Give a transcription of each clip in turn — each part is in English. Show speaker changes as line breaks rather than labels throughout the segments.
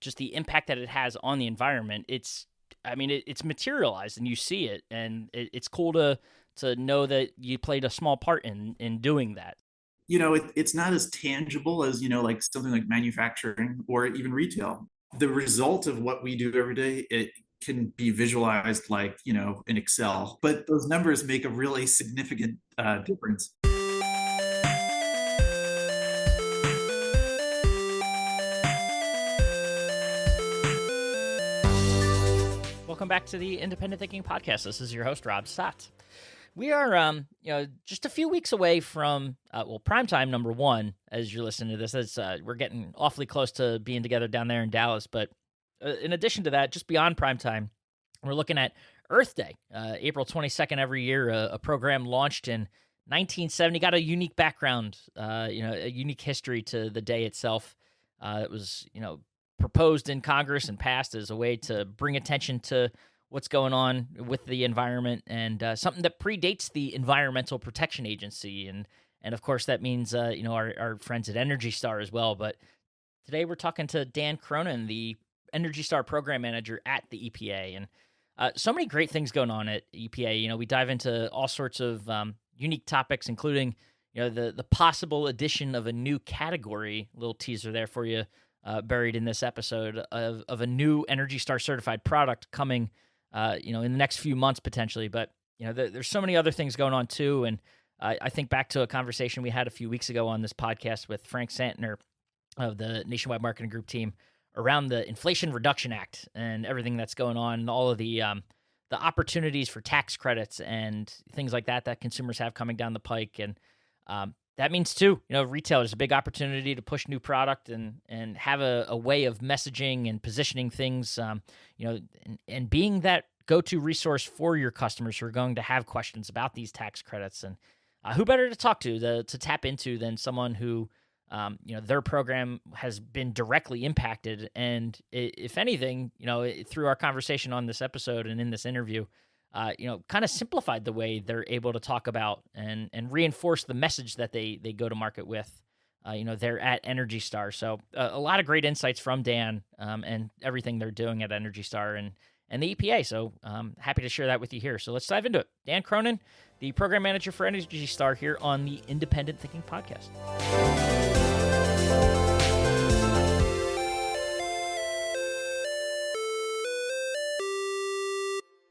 just the impact that it has on the environment, it's materialized and you see it, and it's cool to know that you played a small part in doing that.
It's not as tangible as, like something like manufacturing or even retail. The result of what we do every day, it can be visualized like, in Excel, but those numbers make a really significant difference.
Welcome back to the Independent Thinking Podcast. This is your host, Rob Stott. We are, just a few weeks away from, primetime number one, as you're listening to this. We're getting awfully close to being together down there in Dallas. But in addition to that, just beyond primetime, we're looking at Earth Day, April 22nd every year, a program launched in 1970, got a unique background, a unique history to the day itself. It was, proposed in Congress and passed as a way to bring attention to what's going on with the environment, and something that predates the Environmental Protection Agency. And of course, that means, our friends at Energy Star as well. But today we're talking to Dan Cronin, the Energy Star program manager at the EPA. And so many great things going on at EPA. We dive into all sorts of unique topics, including, the possible addition of a new category, little teaser there for you, buried in this episode, of a new Energy Star certified product coming, in the next few months potentially. But there's so many other things going on too. And I think back to a conversation we had a few weeks ago on this podcast with Frank Santner of the Nationwide Marketing Group team around the Inflation Reduction Act and everything that's going on, and all of the opportunities for tax credits and things like that consumers have coming down the pike. And that means too, retail is a big opportunity to push new product and have a way of messaging and positioning things, and being that go-to resource for your customers who are going to have questions about these tax credits. And who better to talk to tap into than someone who, their program has been directly impacted. And if anything, through our conversation on this episode and in this interview, kind of simplified the way they're able to talk about and reinforce the message that they go to market with. They're at Energy Star. So a lot of great insights from Dan, and everything they're doing at Energy Star and the EPA. So happy to share that with you here. So let's dive into it. Dan Cronin, the program manager for Energy Star, here on the Independent Thinking Podcast.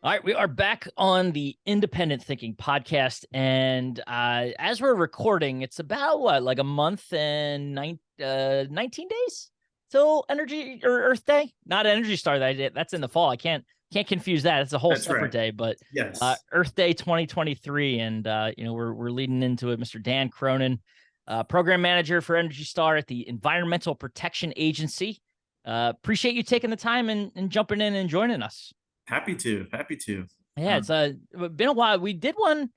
All right, we are back on the Independent Thinking Podcast, and as we're recording, it's about like a month and 19 days till Energy or Earth Day. Not Energy Star that's in the fall. I can't confuse that. It's a whole separate
right.
day, but
Yes.
Earth Day 2023, and we're leading into it. Mr. Dan Cronin, program manager for Energy Star at the Environmental Protection Agency. Appreciate you taking the time and jumping in and joining us.
Happy to.
Yeah, it's been a while. We did one,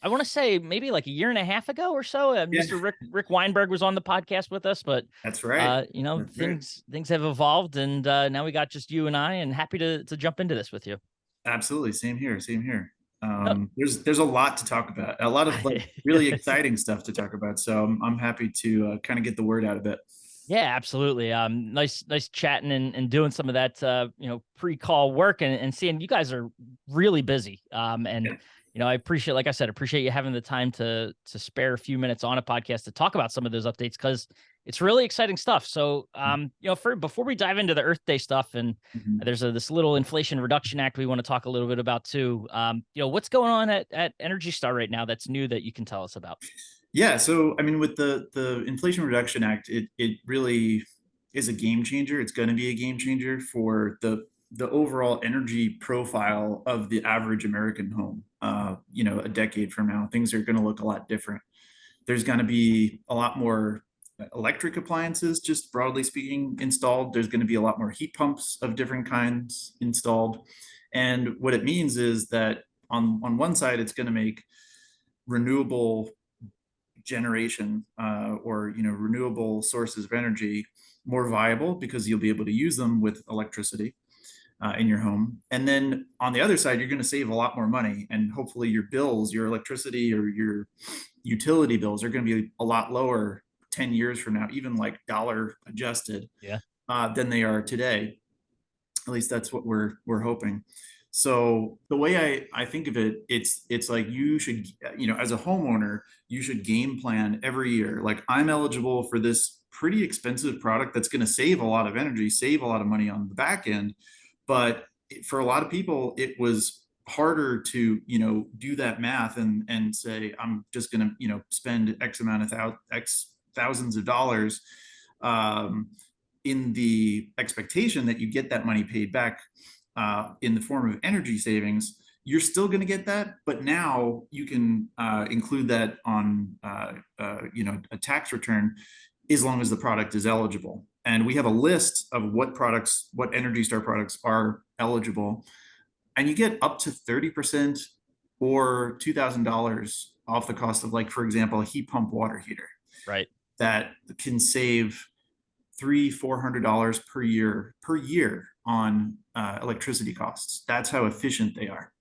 I want to say maybe like a year and a half ago or so. Mr. Rick Weinberg was on the podcast with us, but
that's right.
Things have evolved, and now we got just you and I, and happy to jump into this with you.
Absolutely. Same here. There's a lot to talk about, a lot of like really exciting stuff to talk about. So I'm happy to kind of get the word out a bit.
Yeah, absolutely. Nice chatting and doing some of that, pre-call work, and seeing you guys are really busy. I appreciate you having the time to spare a few minutes on a podcast to talk about some of those updates, because it's really exciting stuff. So, before we dive into the Earth Day stuff, and there's this little Inflation Reduction Act we want to talk a little bit about too. What's going on at Energy Star right now that's new that you can tell us about?
Yeah, so I mean, with the Inflation Reduction Act, it really is a game changer. It's going to be a game changer for the overall energy profile of the average American home. A decade from now, things are going to look a lot different. There's going to be a lot more electric appliances, just broadly speaking, installed. There's going to be a lot more heat pumps of different kinds installed. And what it means is that on one side, it's going to make renewable generation or renewable sources of energy more viable, because you'll be able to use them with electricity in your home. And then on the other side, you're going to save a lot more money, and hopefully your bills, your electricity or your utility bills, are going to be a lot lower 10 years from now, even like dollar adjusted.
Yeah.
than they are today. At least that's what we're hoping. So the way I think of it, it's like you should, as a homeowner, you should game plan every year. Like, I'm eligible for this pretty expensive product that's going to save a lot of energy, save a lot of money on the back end. But for a lot of people, it was harder to, do that math and say, I'm just going to, spend X amount of X thousands of dollars, um, in the expectation that you get that money paid back in the form of energy savings. You're still going to get that, but now you can include that on a tax return, as long as the product is eligible. And we have a list of what Energy Star products are eligible, and you get up to 30% or $2,000 off the cost of, like, for example, a heat pump water heater
Right.
that can save $300-400 per year on electricity costs. That's how efficient they are.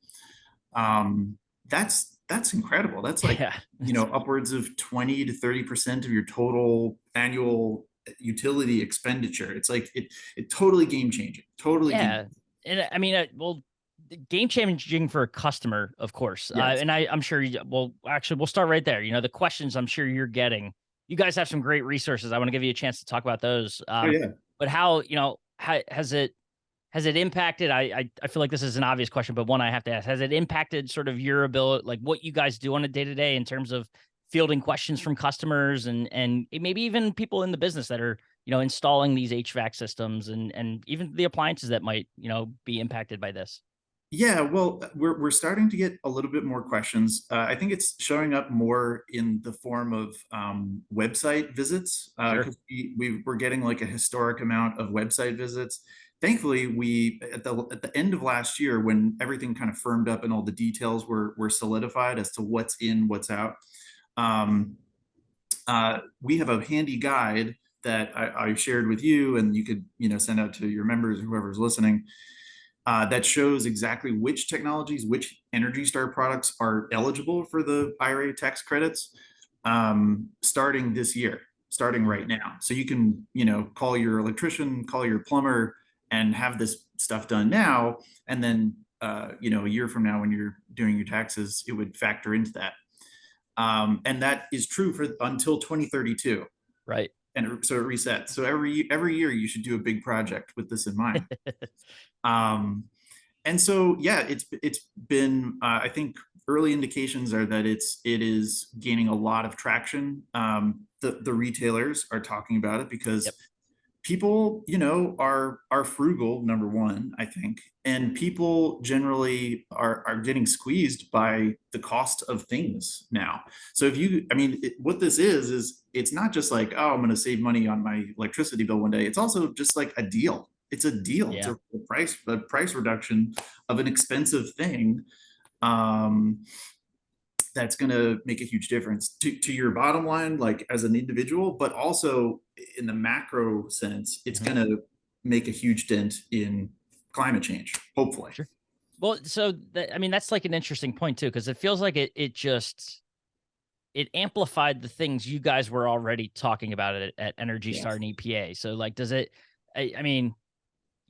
That's incredible. That's like,
Yeah.
upwards of 20 to 30% of your total annual utility expenditure. It's like it totally game changing. Totally game.
Yeah. And I mean, well, game changing for a customer, of course.
Yes.
And I'm sure well, actually, we'll start right there. The questions I'm sure you're getting. You guys have some great resources. I want to give you a chance to talk about those.
Oh yeah.
But how, how has it impacted? I feel like this is an obvious question, but one I have to ask: has it impacted sort of your ability, like what you guys do on a day to day in terms of fielding questions from customers and maybe even people in the business that are installing these HVAC systems and even the appliances that might be impacted by this?
Yeah, well, we're starting to get a little bit more questions. I think it's showing up more in the form of website visits,
Sure.
because we're getting like a historic amount of website visits. Thankfully, we at the end of last year, when everything kind of firmed up and all the details were solidified as to what's in, what's out. Um, we have a handy guide that I shared with you, and you could send out to your members, whoever's listening, that shows exactly which technologies, which Energy Star products are eligible for the IRA tax credits, starting this year, starting right now. So you can, call your electrician, call your plumber, and have this stuff done now. And then, a year from now, when you're doing your taxes, it would factor into that. And that is true for until 2032.
Right.
And so it resets. So every year you should do a big project with this in mind. Um, and so, yeah, it's been, I think early indications are that it is gaining a lot of traction. The retailers are talking about it because
Yep.
people, are frugal, number one, I think, and people generally are getting squeezed by the cost of things now. So what this is it's not just like, oh, I'm going to save money on my electricity bill one day. It's also just like a deal. It's a deal. It's
Yeah.
a price reduction of an expensive thing. Um, that's going to make a huge difference to your bottom line, like as an individual, but also in the macro sense, it's
Mhm.
going to make a huge dent in climate change, hopefully.
Sure. Well, so I mean, that's like an interesting point too, because it feels like it amplified the things you guys were already talking about at Energy Star
Yes.
and EPA. So like, does it? I mean,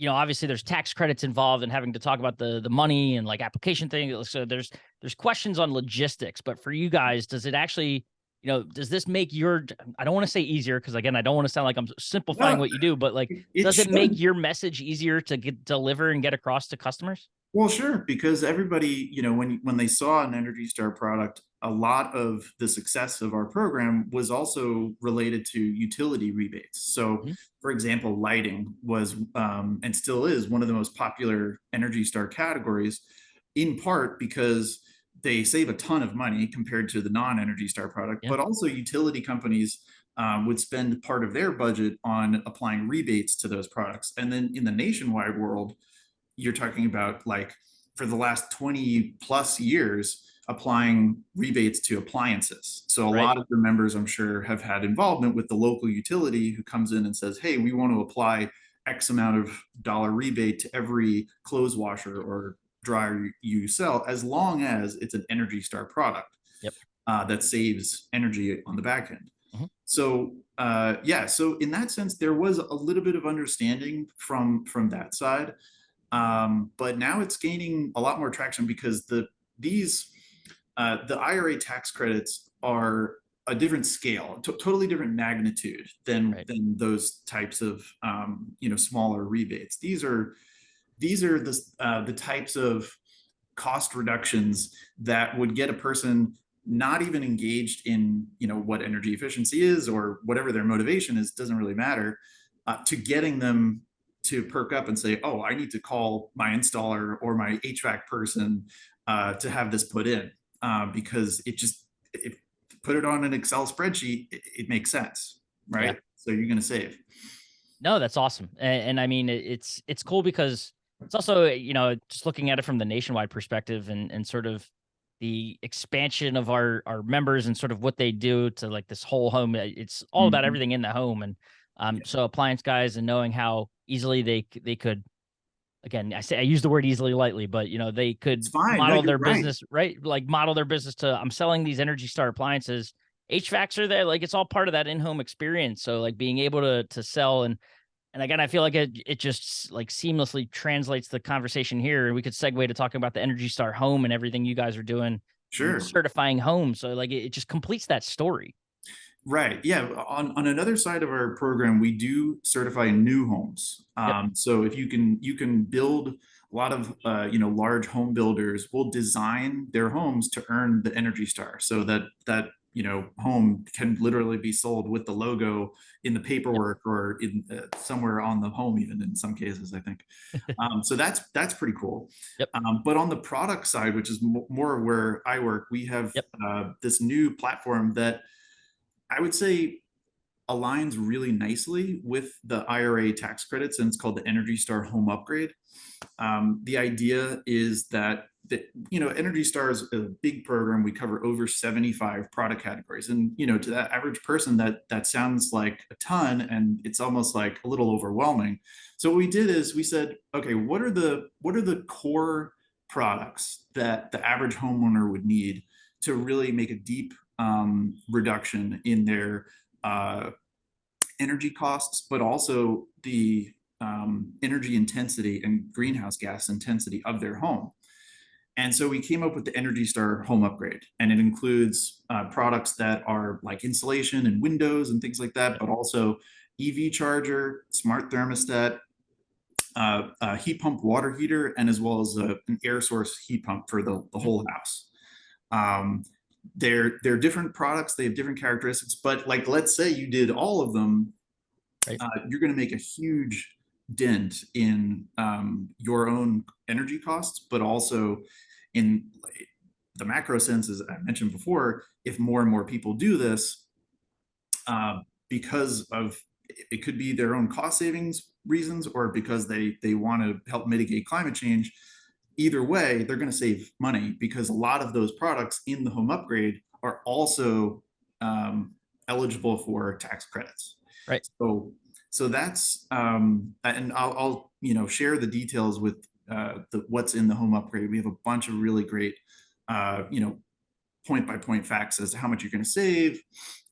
obviously there's tax credits involved and having to talk about the money and like application thing. So there's questions on logistics, but for you guys, does it actually, does this make I don't want to say easier, because again, I don't want to sound like I'm simplifying
No,
what you do, but like,
it
does it make
should.
your message easier to deliver and get across to customers?
Well, sure, because everybody, when they saw an Energy Star product, a lot of the success of our program was also related to utility rebates. So,
Mhm.
for example, lighting was, and still is, one of the most popular Energy Star categories, in part because they save a ton of money compared to the non-Energy Star product,
Yeah.
but also utility companies would spend part of their budget on applying rebates to those products. And then in the nationwide world, you're talking about, like, for the last 20 plus years, applying rebates to appliances. So a
Right.
lot of your members, I'm sure, have had involvement with the local utility who comes in and says, hey, we want to apply X amount of dollar rebate to every clothes washer or dryer you sell, as long as it's an Energy Star product
Yep.
that saves energy on the back end.
Mhm.
So yeah, so in that sense, there was a little bit of understanding from that side. But now it's gaining a lot more traction because these the IRA tax credits are a different scale, totally different magnitude
Right.
than those types of smaller rebates. These are the types of cost reductions that would get a person not even engaged in what energy efficiency is or whatever their motivation is, doesn't really matter, to getting them to perk up and say, oh, I need to call my installer or my HVAC person to have this put in, because if put it on an Excel spreadsheet, it makes sense,
Yeah.
right? So you're going to save.
No, that's awesome. And I mean, it's cool because it's also, just looking at it from the nationwide perspective and sort of the expansion of our members and sort of what they do to like this whole home. It's all about
Mhm.
everything in the home. And
Yeah.
so appliance guys and knowing how easily they could, again, I use the word easily lightly, but they
It's
could
fine. No,
model
you're
their
right.
business, right? Like model their business to, I'm selling these Energy Star appliances. HVACs are there, like it's all part of that in-home experience. So like being able to sell and again, I feel like it just like seamlessly translates the conversation here. We could segue to talking about the Energy Star home and everything you guys are doing in
Sure.
certifying homes. So like it just completes that story.
Right. Yeah. On another side of our program, we do certify new homes.
Yep.
So if you can build a lot of large home builders will design their homes to earn the Energy Star, so that home can literally be sold with the logo in the
Yep.
paperwork or in somewhere on the home, even in some cases, I think. So that's pretty cool.
Yep.
But on the product side, which is more where I work, we have
Yep.
this new platform that I would say aligns really nicely with the IRA tax credits, and it's called the Energy Star Home Upgrade. The idea is that Energy Star is a big program. We cover over 75 product categories, and to that average person, that sounds like a ton, and it's almost like a little overwhelming. So what we did is we said, okay, what are the core products that the average homeowner would need to really make a deep reduction in their uh, energy costs, but also the energy intensity and greenhouse gas intensity of their home. And so we came up with the Energy Star Home Upgrade, and it includes products that are like insulation and windows and things like that,
Yep.
but also EV charger, smart thermostat, a heat pump water heater, and as well as an air source heat pump for the
Mhm.
whole house. Um, they're different products, they have different characteristics, but like let's say you did all of them,
Right.
you're going to make a huge dent in your own energy costs, but also in the macro sense, as I mentioned before, if more and more people do this, uh, because of it could be their own cost savings reasons or because they want to help mitigate climate change. Either way, they're going to save money because a lot of those products in the home upgrade are also eligible for tax credits.
Right.
So that's and I'll share the details with what's in the home upgrade. We have a bunch of really great uh, you know point by point facts as to how much you're going to save,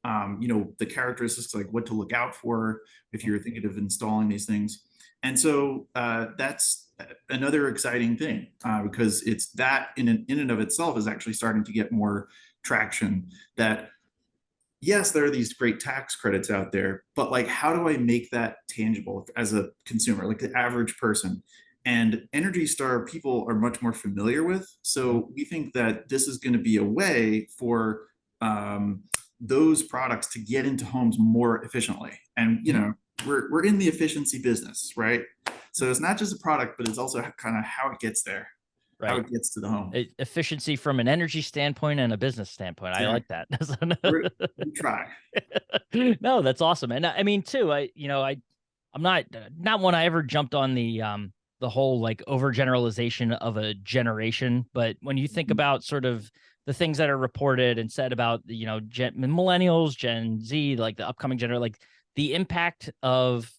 the characteristics, like what to look out for if you're thinking of installing these things. And so that's another exciting thing, because it's that in and of itself is actually starting to get more traction. That yes, there are these great tax credits out there, but like, how do I make that tangible as a consumer, like the average person? And Energy Star people are much more familiar with.
Mhm.
So we think that this is going to be a way for um, those products to get into homes more efficiently. And,
Mhm.
we're in the efficiency business, right? So it's not just a product, but it's also kind of how it gets there, how
Right.
it gets to the home.
Efficiency from an energy standpoint and a business standpoint. I like
Exactly.
that.
We try.
No, that's awesome. And I mean, too, I'm not one I ever jumped on the whole like overgeneralization of a generation, but when you think
Mhm.
about sort of the things that are reported and said about millennials, Gen Z, like the upcoming gener, like the impact of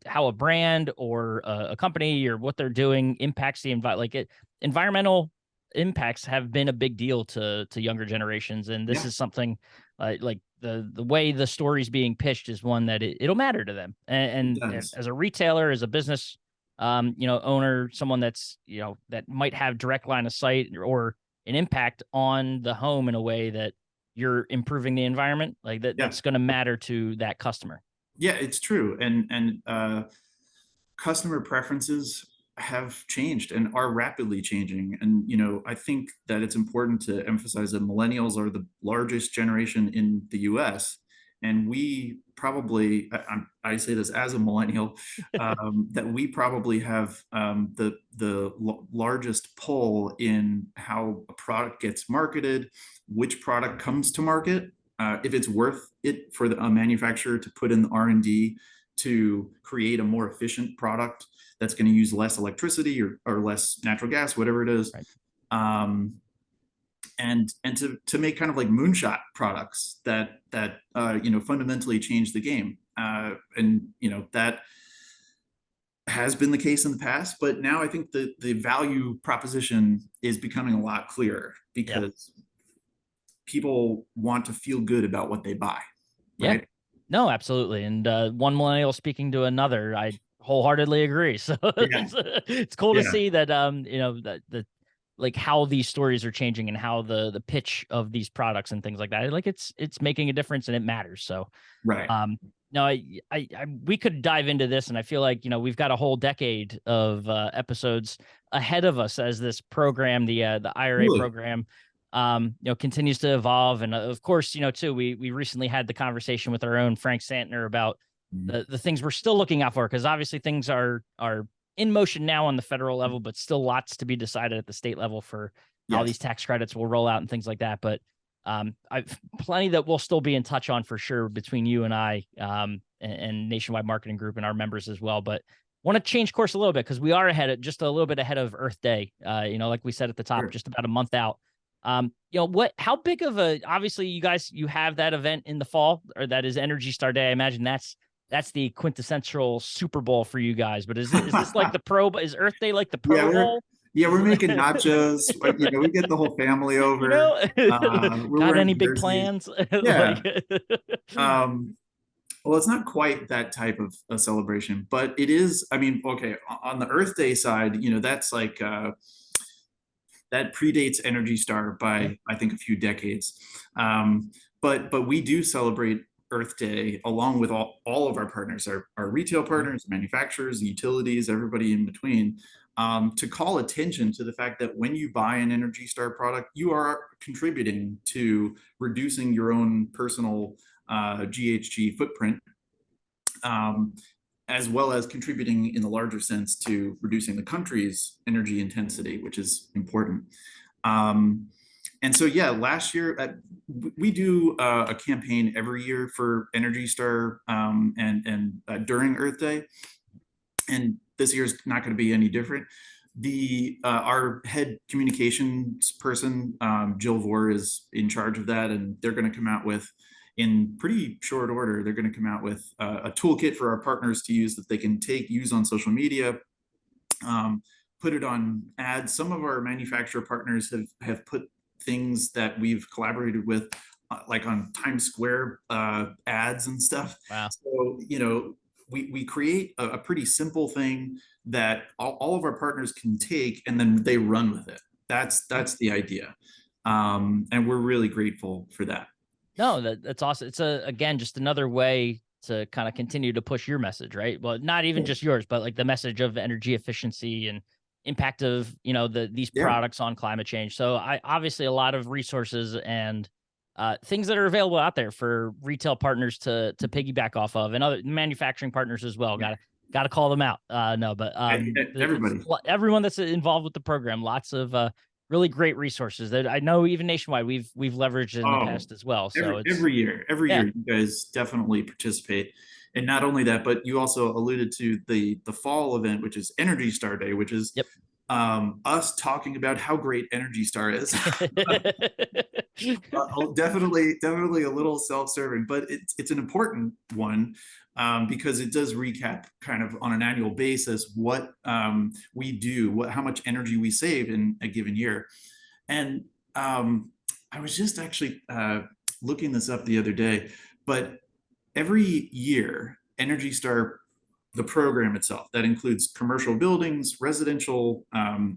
how a brand or a company or what they're doing impacts the environment, like environmental. impacts have been a big deal to younger generations, and this
Yeah,
is something like the way the story's being pitched is one that it'll matter to them.
it
And
does.
as a retailer, as a business, owner, someone that's that might have direct line of sight or an impact on the home in a way that you're improving the environment, like
Yeah.
that's going to matter to that customer.
Yeah, it's true. And customer preferences have changed and are rapidly changing. And, I think that it's important to emphasize that millennials are the largest generation in the US. And we probably, I say this as a millennial, that we probably have the largest pull in how a product gets marketed, which product comes to market, if it's worth it for a manufacturer to put in the R&D to create a more efficient product that's going to use less electricity or less natural gas, whatever it is.
Right.
Um, and to make kind of like moonshot products that fundamentally change the game. And that has been the case in the past, but now I think the value proposition is becoming a lot clearer
Yeah.
because people want to feel good about what they buy,
Yeah.
right?
No, absolutely. And one millennial speaking to another, I wholeheartedly agree. So
Yeah,
it's cool to
yeah,
see that that the like how these stories are changing and how the pitch of these products and things like that. Like it's making a difference and it matters. So
right.
um no, we could dive into this, and I feel like we've got a whole decade of episodes ahead of us as this program, the IRA
Really.
program, continues to evolve. And of course, too, we recently had the conversation with our own Frank Santner about the things we're still looking out for, because obviously things are in motion now on the federal level, but still lots to be decided at the state level for how
Yes.
these tax credits will roll out and things like that. But I've plenty that we'll still be in touch on for sure between you and I, and Nationwide Marketing Group and our members as well. But want to change course a little bit because we are just a little bit ahead of Earth Day. Like we said at the top,
Sure.
just about a month out. How big of obviously you have that event in the fall, or that is Energy Star Day. I imagine that's the quintessential Super Bowl for you guys. But is this like the is Earth Day like the
Yeah,
Pro Bowl?
we're
Is
making nachos. We get the whole family
you
over.
know,
We're
got
wearing
any big
jerseys.
plans?
Yeah.
Like,
Um, well, it's not quite that type of a celebration, but it is. I mean, okay, on the Earth Day side, that's like that predates Energy Star
yeah,
by I think a few decades. But we do celebrate Earth Day along with all of our partners, our retail
mhm,
partners, manufacturers, utilities, everybody in between, to call attention to the fact that when you buy an Energy Star product, you are contributing to reducing your own personal GHG footprint, um, as well as contributing in the larger sense to reducing the country's energy intensity, which is important. Um, and so, yeah, last year we do a campaign every year for Energy Star, and during Earth Day, and this year is not going to be any different. The Our head communications person, Jill Vore, is in charge of that, and they're going to come out with, in pretty short order, they're going to come out with a toolkit for our partners to use that they can use on social media, um, put it on ads. Some of our manufacturer partners have put things that we've collaborated with, like on Times Square ads and stuff.
wow.
So we create a pretty simple thing that all of our partners can take, and then they run with it. That's the idea, and we're really grateful for that.
No, that's awesome. It's again just another way to kind of continue to push your message, right? Well, not even just yours, but like the message of energy efficiency and impact of these
Yeah.
products on climate change. So I obviously a lot of resources and things that are available out there for retail partners to piggyback off of, and other manufacturing partners as well. Got to call them out. No, but it's
Everybody.
everyone that's involved with the program. Lots of really great resources that I know even nationwide we've leveraged in the
Oh,
past as well. So it's
every
yeah,
year, you guys definitely participate. And not only that, but you also alluded to the fall event, which is Energy Star Day, which is
yep.
us talking about how great Energy Star is. Definitely a little self-serving, but it's an important one, because it does recap kind of on an annual basis what we do, how much energy we save in a given year. And I was just actually looking this up the other day, but every year, Energy Star, the program itself, that includes commercial buildings, residential,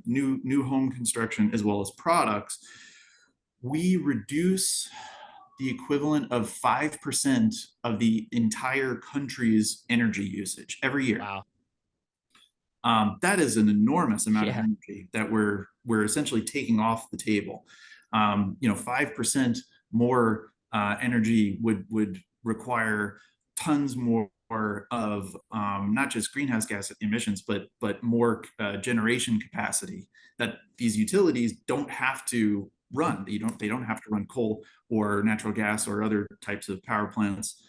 new home construction, as well as products, we reduce the equivalent of 5% of the entire country's energy usage every year.
Wow.
That is an enormous amount of
Yeah.
energy that we're essentially taking off the table. 5% more energy would require tons more of not just greenhouse gas emissions, but more generation capacity that these utilities don't have to run. They don't have to run coal or natural gas or other types of power plants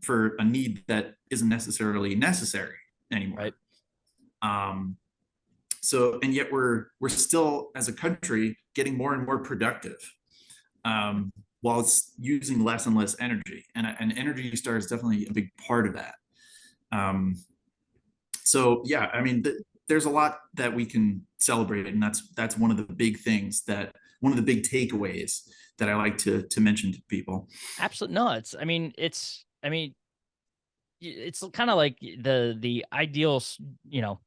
for a need that isn't necessarily necessary
Right.
anymore. Um, so, and yet we're still as a country getting more and more productive while it's using less and less energy, and Energy Star is definitely a big part of that. Um, so yeah, I mean, there's a lot that we can celebrate, and that's one of the big things that one of the big takeaways that I like to mention to people.
Absolutely. No, I mean, it's kind of like the ideal, you know,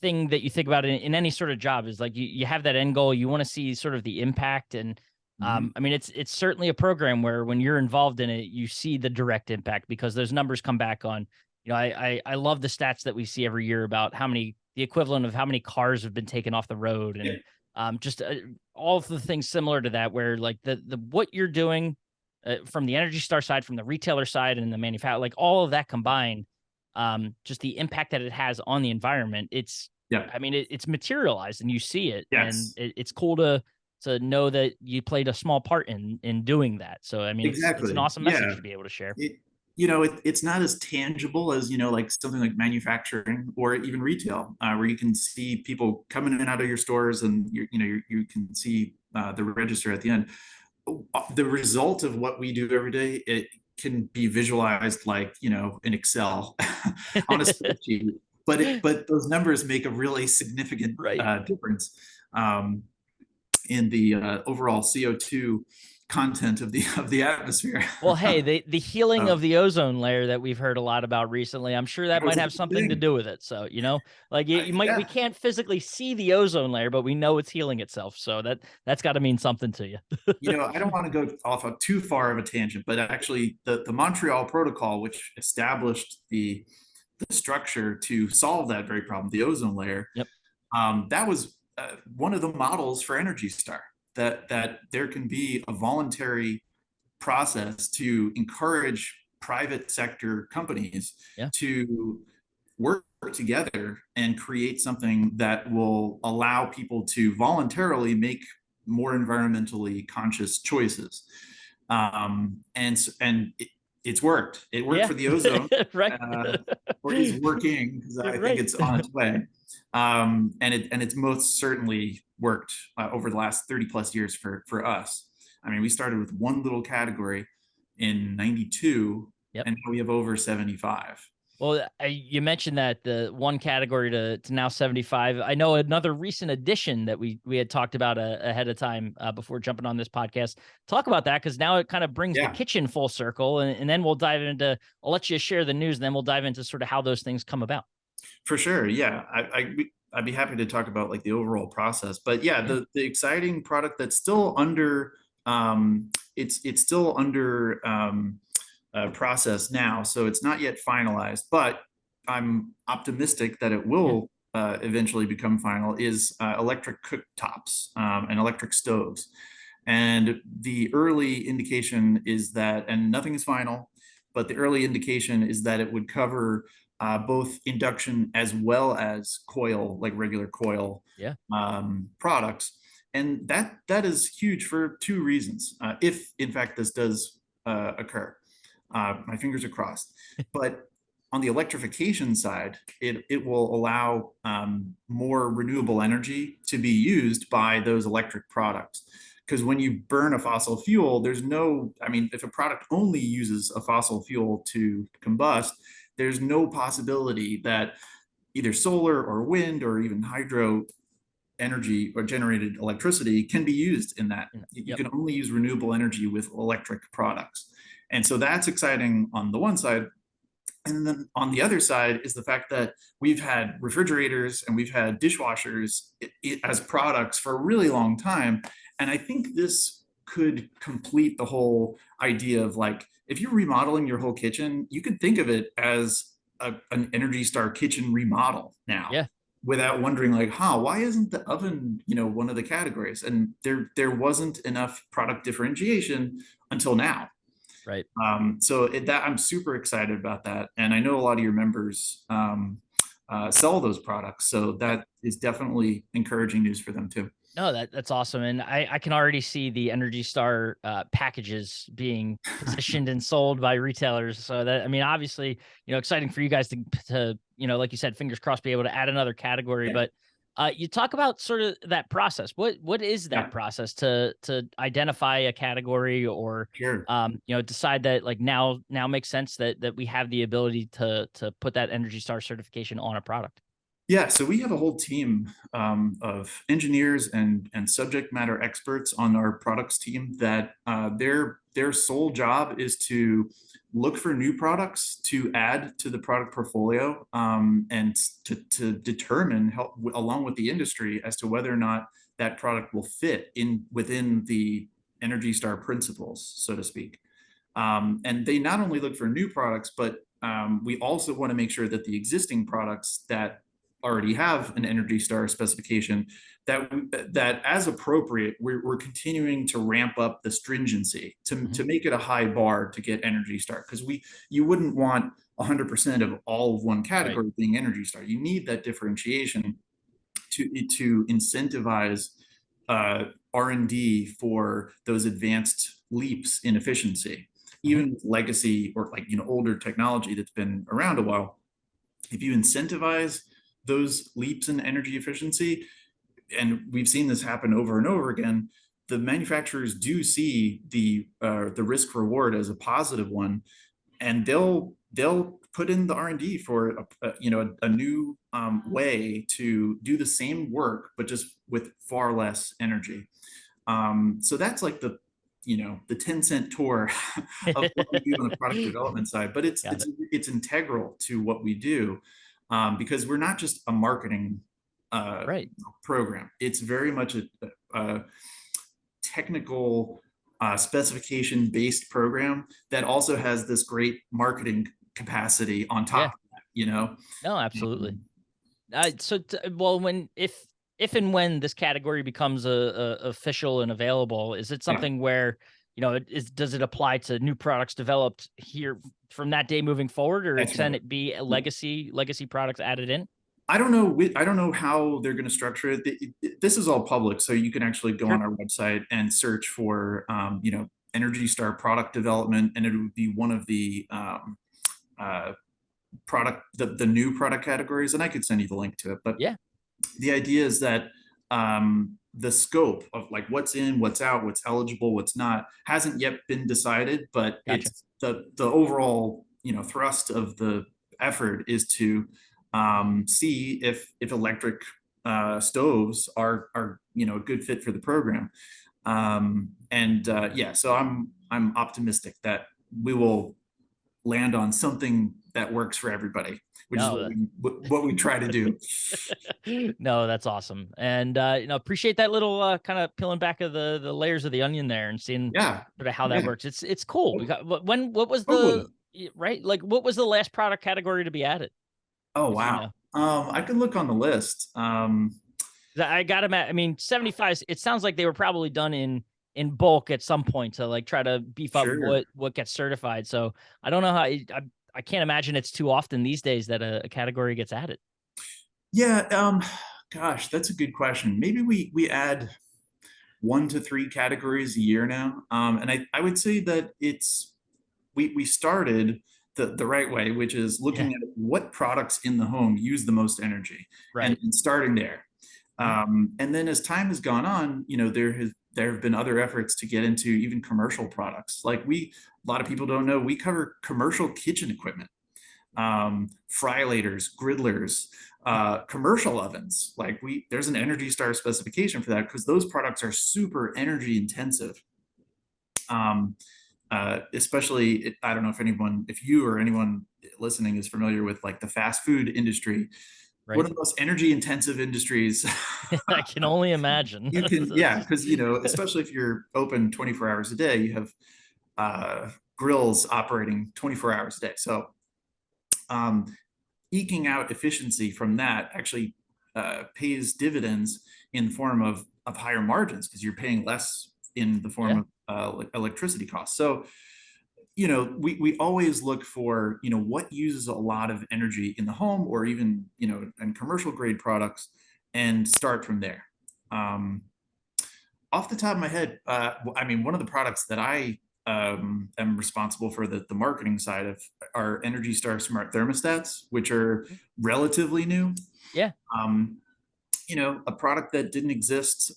thing that you think about in any sort of job is like you have that end goal, you want to see sort of the impact. And
Mhm.
I mean, it's certainly a program where when you're involved in it, you see the direct impact because those numbers come back on, you know, I love the stats that we see every year about how many, the equivalent of how many cars have been taken off the road.
Yeah,
And just all of the things similar to that, where like the what you're doing from the Energy Star side, from the retailer side, and the manufacturer, like all of that combined, just the impact that it has on the environment.
yeah,
I mean, it's materialized and you see it, and
yes,
it's cool to know that you played a small part in doing that. So I mean, it's an
exactly.
awesome message
Yeah,
to be able to share.
it it's not as tangible as like something like manufacturing or even retail, where you can see people coming in and out of your stores, and you can see the register at the end. The result of what we do every day, it can be visualized like in Excel on a spreadsheet, but those numbers make a really significant
Right.
difference in the overall CO2 content of the atmosphere.
Well, hey, the healing
So
of the ozone layer that we've heard a lot about recently, I'm sure that
that was
might
a
have
big
something to
thing.
do with it. So, you know, like you might, we
Yeah,
can't physically see the ozone layer, but we know it's healing itself. So that's got to mean something to you.
I don't want to go off of too far of a tangent, but actually the Montreal Protocol, which established the structure to solve that very problem, the ozone layer,
Yep.
that was one of the models for Energy Star. That there can be a voluntary process to encourage private sector companies
Yeah.
to work together and create something that will allow people to voluntarily make more environmentally conscious choices. And it's worked. It worked
Yeah.
for the ozone,
Right.
uh, or is working, because I think
Right.
it's on its way. And it's most certainly worked over the last 30 plus years for us. I mean, we started with one little category in 92,
Yep.
and now we have over 75.
Well, you mentioned that the one category to now 75. I know another recent addition that we had talked about ahead of time before jumping on this podcast. Talk about that, because now it kind of brings the
Yeah,
kitchen full circle, and then we'll dive into. I'll let you share the news, and then we'll dive into sort of how those things come about.
for sure. Yeah, I'd be happy to talk about like the overall process. But yeah,
Yeah.
the exciting product that's still under it's still under process now, so it's not yet finalized. But I'm optimistic that it
Yeah.
will eventually become final. Is electric cooktops and electric stoves, and the early indication is that, and nothing is final, but the early indication is that it would cover both induction as well as coil, like regular coil
Yeah.
products. And that is huge for two reasons. If in fact this does occur, my fingers are crossed. But on the electrification side, it will allow more renewable energy to be used by those electric products. Because when you burn a fossil fuel, there's no, I mean, if a product only uses a fossil fuel to combust, there's no possibility that either solar or wind or even hydro energy or generated electricity can be used in that. You
Yep.
can only use renewable energy with electric products. And so that's exciting on the one side. And then on the other side is the fact that we've had refrigerators and we've had dishwashers as products for a really long time. And I think this could complete the whole idea of like, if you're remodeling your whole kitchen, you could think of it as an Energy Star kitchen remodel now,
Yeah.
without wondering like, why isn't the oven, one of the categories? And there wasn't enough product differentiation until now.
Right.
So that I'm super excited about that, and I know a lot of your members sell those products, so that is definitely encouraging news for them too.
No, that's awesome, and I can already see the Energy Star, packages being positioned and sold by retailers, so that I mean, obviously, exciting for you guys to, like you said, fingers crossed, be able to add another category,
Yeah,
but, you talk about sort of that process. What is that
yeah,
process to identify a category or,
sure.
decide that, like, now makes sense that we have the ability to put that Energy Star certification on a product?
Yeah, so we have a whole team of engineers and subject matter experts on our products team that their sole job is to look for new products to add to the product portfolio, and to determine along with the industry as to whether or not that product will fit in within the Energy Star principles, so to speak. And they not only look for new products, but we also want to make sure that the existing products that already have an Energy Star specification, that as appropriate, we're continuing to ramp up the stringency
Mhm.
to make it a high bar to get Energy Star, because you wouldn't want 100% of all of one
Right.
category being Energy Star. You need that differentiation to incentivize R&D for those advanced leaps in efficiency.
Mhm.
Even with legacy or like older technology that's been around a while, if you incentivize those leaps in energy efficiency, and we've seen this happen over and over again, the manufacturers do see the risk reward as a positive one, and they'll put in the R&D for a new way to do the same work but just with far less energy. So that's like the 10-cent tour of what we do on the product development side, but it's
Got
it's
it.
it's integral to what we do, because we're not just a marketing uh,
Right.
program. It's very much a technical specification based program that also has this great marketing capacity on
Yeah.
top of that.
No, absolutely.
Um,
Well, if and when this category becomes official and available, is it
yeah,
something where does it apply to new products developed here from that day moving forward, or
that's
can
right.
it be a legacy products added in?
I don't know. I don't know how they're going to structure it. This is all public, so you can actually go
Sure.
on our website and search for, Energy Star product development, and it would be one of the uh, the new product categories, and I could send you the link to it. But
Yeah.
the idea is that the scope of like what's in, what's out, what's eligible, what's not hasn't yet been decided, but
Gotcha.
it's the overall thrust of the effort is to see if electric stoves are a good fit for the program. And yeah, so I'm optimistic that we will land on something that works for everybody, which is
No.
what we try to do.
No, that's awesome. And appreciate that little kind of peeling back of the layers of the onion there and seeing
Yeah,
sort of how that
yeah,
works. It's cool. Because what was
totally.
right? Like what was the last product category to be added?
Oh
If you
wow.
know.
I could look on the list.
'Cause I got him I mean, 75, it sounds like they were probably done in bulk at some point to like try to beef up
Sure.
what gets certified. So I don't know how I can't imagine it's too often these days that a category gets added.
Yeah. Gosh, that's a good question. Maybe we add 1 to 3 categories a year now. And I would say that we started the right way, which is
Yeah.
looking at what products in the home use the most energy, and,
Right.
and starting there.
Mhm.
And then as time has gone on, there have been other efforts to get into even commercial products. Like a lot of people don't know, we cover commercial kitchen equipment. frylators, griddlers, commercial ovens. Like there's an Energy Star specification for that because those products are super energy intensive. Especially, I don't know if you or anyone listening is familiar with like the fast food industry, one
Right.
of the most energy intensive industries.
I can only imagine.
You can, yeah, because especially if you're open 24 hours a day, you have grills operating 24 hours a day. So um, eking out efficiency from that actually pays dividends in the form of higher margins because you're paying less in the form
Yeah.
of electricity costs. So we always look for what uses a lot of energy in the home or even in commercial grade products and start from there. Off the top of my head, I mean, one of the products that I am responsible for the marketing side of are Energy Star smart thermostats, which are relatively new.
Yeah.
Um, a product that didn't exist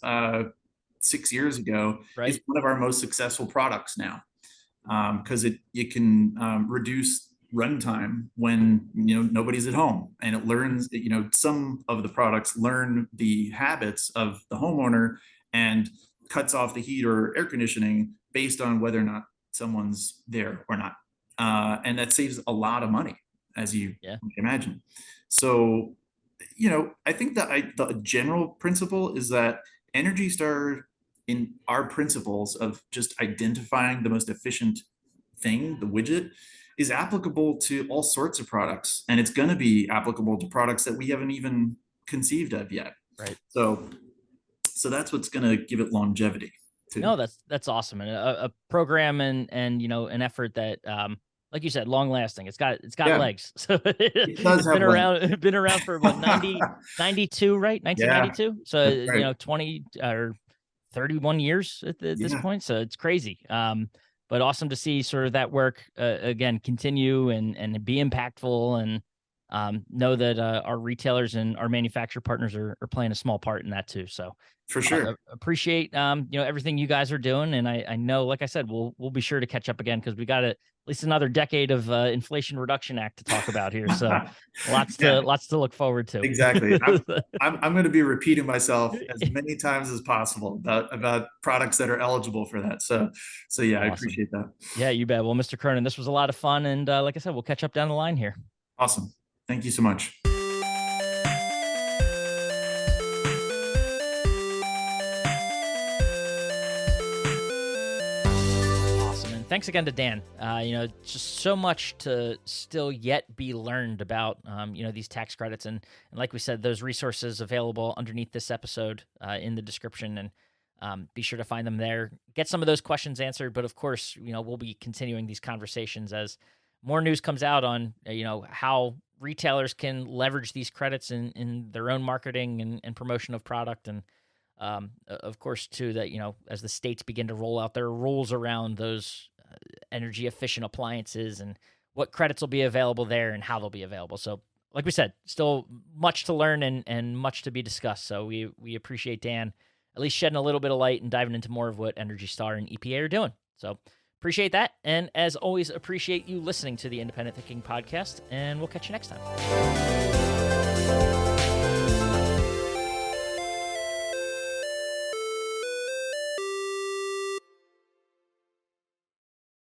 6 years ago is
Right.
one of our most successful products now because it can reduce runtime when nobody's at home, and it learns some of the products learn the habits of the homeowner and cuts off the heat or air conditioning based on whether or not someone's there or not, and that saves a lot of money, as you
Yeah.
can imagine. So I think that the general principle is that Energy Star, in our principles of just identifying the most efficient thing, the widget, is applicable to all sorts of products. And it's going to be applicable to products that we haven't even conceived of yet.
Right.
So that's what's going to give it longevity too.
No, that's awesome, and a program and an effort that, like you said, long lasting. It's got
Yeah,
legs, so
it does
it's
have
been
legs.
around been around for what 92, right?
Yeah,
1992. So
that's right.
20 or 31 years at this
Yeah,
point. So it's crazy. But awesome to see sort of that work again continue and be impactful and know that our retailers and our manufacturer partners are playing a small part in that too. So
for sure.
appreciate everything you guys are doing, and I know, like I said, we'll be sure to catch up again because we got at least another decade of Inflation Reduction Act to talk about here. So
Yeah,
lots to look forward to.
exactly. I'm going to be repeating myself as many times as possible about products that are eligible for that. So yeah, I
Awesome.
appreciate that.
Yeah, you bet. Well, Mr. Cronin, this was a lot of fun, and like I said, we'll catch up down the line here.
Awesome. Thank you so much.
Awesome, and thanks again to Dan. Just so much to still yet be learned about, these tax credits, and like we said, those resources available underneath this episode in the description, and be sure to find them there. Get some of those questions answered, but of course, we'll be continuing these conversations as more news comes out on, how retailers can leverage these credits in their own marketing and promotion of product, and of course, too, that as the states begin to roll out their rules around those energy efficient appliances and what credits will be available there and how they'll be available. So, like we said, still much to learn and much to be discussed. So we appreciate Dan at least shedding a little bit of light and diving into more of what Energy Star and EPA are doing. So appreciate that, and as always, appreciate you listening to the Independent Thinking Podcast. And we'll catch you next time.